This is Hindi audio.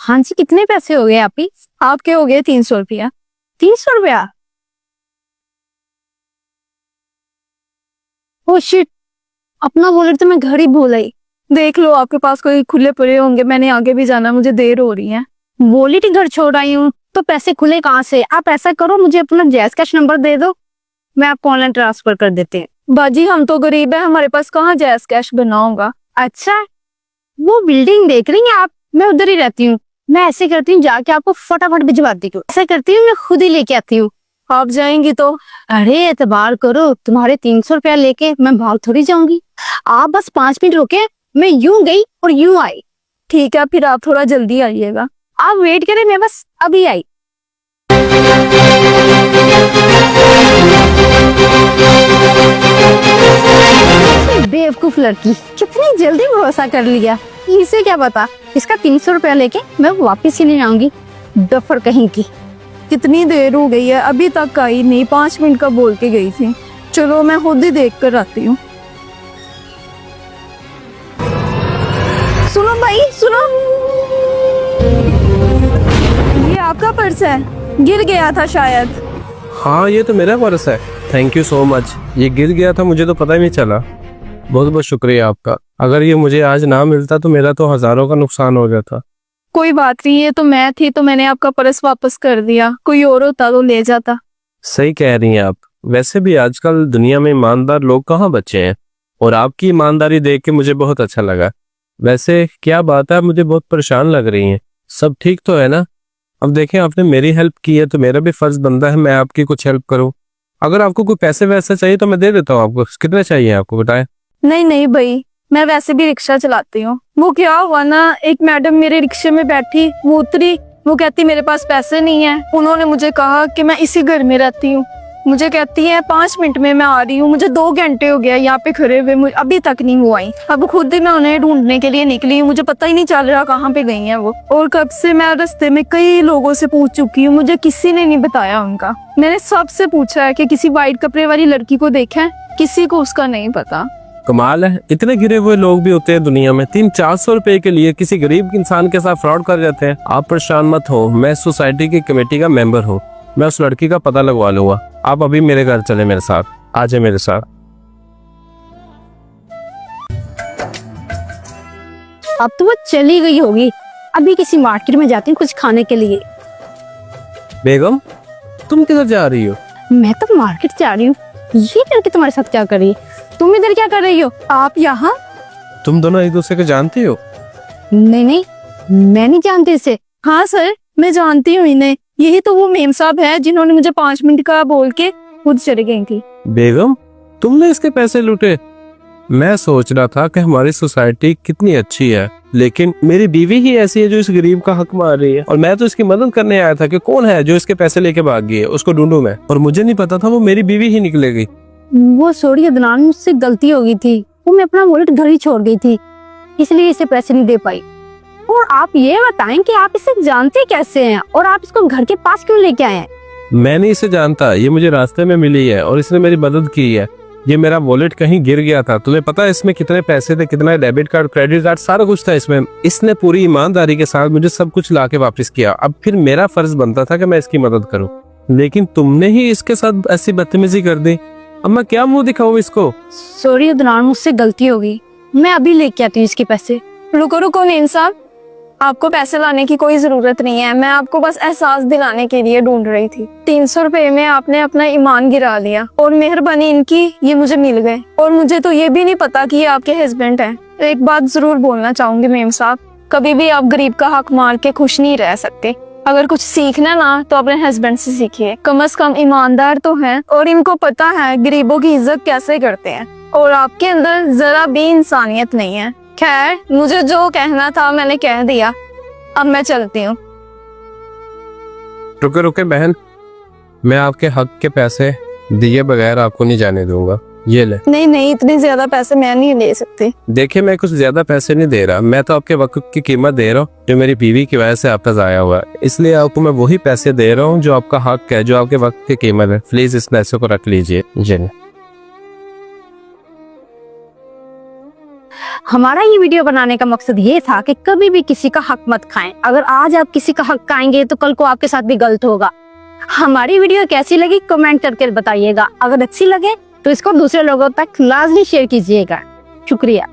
हाँ जी, कितने पैसे हो गए आपकी? आपके हो गए 300 रुपया। 300 रुपया? ओ शिट, अपना वॉलेट तो मैं घर ही भूल आई। देख लो, आपके पास कोई खुले पड़े होंगे, मैंने आगे भी जाना, मुझे देर हो रही है। वॉलेट ही घर छोड़ आई हूँ तो पैसे खुले कहाँ से? आप ऐसा करो, मुझे अपना जैज़ कैश नंबर दे दो, मैं आपको ऑनलाइन ट्रांसफर कर देते हैं। बाजी, हम तो गरीब है, हमारे पास कहाँ जैज़ कैश बना होगा। अच्छा, वो बिल्डिंग देख रही हैं आप? मैं उधर ही रहती हूँ। मैं ऐसे करती हूँ, जाके आपको फटाफट भिजवाती हूँ। ऐसा करती हूँ, मैं खुद ही लेके आती हूँ। आप जाएंगी तो? अरे एतबार करो, तुम्हारे 300 रुपया लेके मैं भाग थोड़ी जाऊंगी। आप बस 5 मिनट रुके, मैं यूं गई और यूं आई। ठीक है, फिर आप थोड़ा जल्दी आइएगा। आप वेट करें, मैं बस अभी आई। बेवकूफ लड़की, कितनी जल्दी भरोसा कर लिया। इसे क्या पता, इसका 300 रुपया लेके मैं वापस ही नहीं आऊंगी। डफर कहीं की। कितनी देर हो गई है, अभी तक आई नहीं। 5 मिनट का बोल के गई थी। चलो मैं खुद ही देख कर आती हूँ। सुनो भाई, सुनो, ये आपका पर्स है, गिर गया था शायद। हाँ, ये तो मेरा पर्स है। Thank you so much. ये गिर गया था, मुझे तो पता ही नहीं चला। बहुत बहुत शुक्रिया आपका। अगर ये मुझे आज ना मिलता तो मेरा तो हजारों का नुकसान हो जाता। कोई बात नहीं, ये तो मैं थी तो मैंने आपका पर्स वापस कर दिया। कोई और होता तो ले जाता। सही कह रही हैं आप। वैसे भी आजकल दुनिया में ईमानदार लोग कहाँ बचे हैं, और आपकी ईमानदारी देख के मुझे बहुत अच्छा लगा। वैसे क्या बात है, आप मुझे बहुत परेशान लग रही हैं। सब ठीक तो है ना? अब देखें, आपने मेरी हेल्प की है तो मेरा भी फर्ज बनता है मैं आपकी कुछ हेल्प करूं। अगर आपको कोई पैसे वैसे चाहिए तो मैं दे देता हूँ आपको। कितने चाहिए आपको, बताएं। नहीं नहीं भाई, मैं वैसे भी रिक्शा चलाती हूँ। वो क्या हुआ ना, एक मैडम मेरे रिक्शे में बैठी, वो उतरी, वो कहती मेरे पास पैसे नहीं है। उन्होंने मुझे कहा कि मैं इसी घर में रहती हूँ। मुझे कहती है 5 मिनट में मैं आ रही हूँ। मुझे 2 घंटे हो गया यहाँ पे खड़े हुए, अभी तक नहीं वो आई। अब खुद ही मैं उन्हें ढूंढने के लिए निकली हूँ, मुझे पता ही नहीं चल रहा कहाँ पे गई है वो। और कब से मैं रास्ते में कई लोगों से पूछ चुकी हूँ, मुझे किसी ने नहीं बताया उनका। मैंने सबसे पूछा है कि किसी वाइट कपड़े वाली लड़की को देखा है, किसी को उसका नहीं पता। कमाल है, इतने गिरे हुए लोग भी होते हैं दुनिया में। 300-400 रुपए के लिए किसी गरीब इंसान के साथ फ्रॉड कर जाते हैं। आप परेशान मत हो, मैं सोसाइटी की कमेटी का मेंबर हूँ। मैं उस लड़की का पता लगवा लूंगा। आप अभी मेरे घर चले, मेरे साथ आ जाए मेरे साथ। अब तो वो चली गई होगी। अभी किसी मार्केट में जाती हूँ कुछ खाने के लिए। बेगम, तुम किधर जा रही हो? मैं तो मार्केट जा रही हूँ। ये लड़की तुम्हारे साथ क्या कर रही है? तुम इधर क्या कर रही हो? आप यहाँ? तुम दोनों एक दूसरे को जानती हो? नहीं नहीं, मैं नहीं जानती इसे। हाँ सर, मैं जानती हूँ इन्हें। यही तो वो मेम साहब है जिन्होंने मुझे 5 मिनट का बोल के खुद चली गई थी। बेगम, तुमने इसके पैसे लूटे? मैं सोच रहा था कि हमारी सोसाइटी कितनी अच्छी है, लेकिन मेरी बीवी ही ऐसी है जो इस गरीब का हक मार रही है। और मैं तो इसकी मदद करने आया था कि कौन है जो इसके पैसे लेके भाग गई है, उसको ढूंढूं मैं। और मुझे नहीं पता था वो मेरी बीवी ही निकलेगी। वो सॉरी अदनान, मुझसे गलती हो गई थी। वो मैं अपना वॉलेट घर ही छोड़ गई थी, इसलिए इसे पैसे नहीं दे पाई। और आप ये बताएं कि आप इसे जानते कैसे हैं और आप इसको घर के पास क्यों लेके आए हैं? मैं नहीं इसे जानता, ये मुझे रास्ते में मिली है और इसने मेरी मदद की है। ये मेरा वॉलेट कहीं गिर गया था। तुम्हें पता है इसमें कितने पैसे थे, कितना डेबिट कार्ड, क्रेडिट कार्ड, सारा कुछ था इसमें। इसने पूरी ईमानदारी के साथ मुझे सब कुछ लाके वापस किया। अब फिर मेरा फर्ज बनता था कि मैं इसकी मदद करूं, लेकिन तुमने ही इसके साथ ऐसी बदतमीजी कर दी। अब मैं क्या मुंह दिखाऊं इसको? सॉरी अदनान, मुझसे गलती हो गई। मैं अभी लेके आती हूँ इसके पैसे। रुको रुको मेम साहब, आपको पैसे लाने की कोई जरूरत नहीं है। मैं आपको बस एहसास दिलाने के लिए ढूंढ रही थी। 300 रुपए में आपने अपना ईमान गिरा दिया और मेहरबानी इनकी ये मुझे मिल गए। और मुझे तो ये भी नहीं पता कि ये आपके हस्बैंड हैं। एक बात जरूर बोलना चाहूंगी मेम साहब, कभी भी आप गरीब का हक मार के खुश नहीं रह सकते। अगर कुछ सीखना ना तो अपने हस्बैंड से सीखिए। कम से कम ईमानदार तो हैं और इनको पता है गरीबों की इज्जत कैसे करते हैं। और आपके अंदर जरा भी इंसानियत नहीं है। खैर, मुझे जो कहना था मैंने कह दिया, अब मैं चलती हूँ। रुके रुके बहन, मैं आपके हक के पैसे दिए बगैर आपको नहीं जाने दूंगा। ये ले। नहीं नहीं, इतने ज्यादा पैसे मैं नहीं ले सकती। देखिए, मैं कुछ ज्यादा पैसे नहीं दे रहा, मैं तो आपके वक्त की कीमत दे रहा हूँ जो मेरी बीवी की वजह से आपका जाया हुआ है। इसलिए आपको मैं वही पैसे दे रहा हूँ जो आपका हक है, जो आपके वक्त की कीमत है। प्लीज इस पैसे को रख लीजिए। जी हमारा ये वीडियो बनाने का मकसद ये था कि कभी भी किसी का हक मत खाएं। अगर आज आप किसी का हक खाएंगे तो कल को आपके साथ भी गलत होगा। हमारी वीडियो कैसी लगी कमेंट करके बताइएगा। अगर अच्छी लगे तो इसको दूसरे लोगों तक लाजमी शेयर कीजिएगा। शुक्रिया।